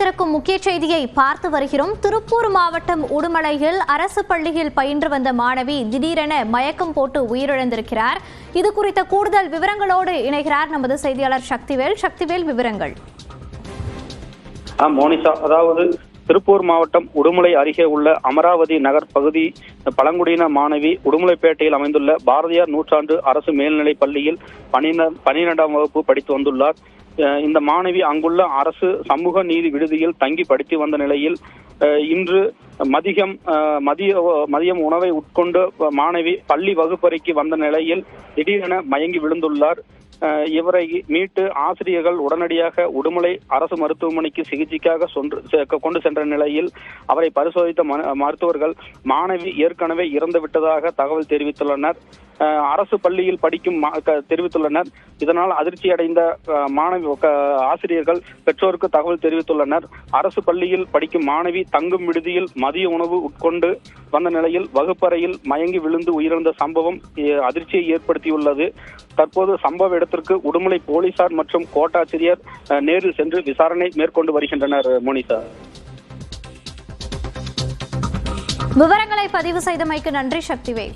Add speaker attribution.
Speaker 1: இணைந்திருக்கும் முக்கிய செய்தியை பார்த்து வருகிறோம். திருப்பூர் மாவட்டம் உடுமலையில் அரசு பள்ளியில் பயின்று வந்த மாணவி திடீரென மயக்கம் போட்டு உயிரிழந்திருக்கிறார். இது குறித்த கூடுதல் விவரங்களோடு இணைகிறார் நமது செய்தியாளர் சக்திவேல். சக்திவேல், விவரங்கள்.
Speaker 2: மோனிஷா, அதாவது திருப்பூர் மாவட்டம் உடுமலை அருகே உள்ள அமராவதி நகர் பகுதி பழங்குடியின மாணவி உடுமலைப்பேட்டையில் அமைந்துள்ள பாரதியார் நூற்றாண்டு அரசு மேல்நிலைப் பள்ளியில் 12ஆம் வகுப்பு படித்து வந்துள்ளார். இந்த மாணவி அங்குள்ள அரசு சமூக நீதி விடுதியில் தங்கி படித்து வந்த நிலையில் இன்று மதியம் உணவை உட்கொண்டு மாணவி பள்ளி வகுப்பறைக்கு வந்த நிலையில் திடீரென மயங்கி விழுந்துள்ளார். இவரை மீட்டு ஆசிரியர்கள் உடனடியாக உடுமலை அரசு மருத்துவமனைக்கு சிகிச்சைக்காக கொண்டு சென்ற நிலையில் அவரை பரிசோதித்த மருத்துவர்கள் மாணவி ஏற்கனவே இறந்து விட்டதாக தகவல் தெரிவித்துள்ளனர். அரசு பள்ளியில் படிக்கும் தெரிவித்துள்ளனர். இதனால் அதிர்ச்சி அடைந்த மாணவி ஆசிரியர்கள் பெற்றோருக்கு தகவல் தெரிவித்துள்ளனர். அரசு பள்ளியில் படிக்கும் மாணவி தங்கும் விடுதியில் மதிய உணவு உட்கொண்டு வந்த நிலையில் வகுப்பறையில் மயங்கி விழுந்து உயிரிழந்த சம்பவம் அதிர்ச்சியை ஏற்படுத்தியுள்ளது. தற்போது சம்பவ இடத்திற்கு உடுமலை போலீசார் மற்றும் கோட்டாட்சியர் நேரில் சென்று விசாரணை மேற்கொண்டு வருகின்றனர். மோனிஷா,
Speaker 1: விவரங்களை பதிவு செய்தமைக்கு நன்றி சக்திவேல்.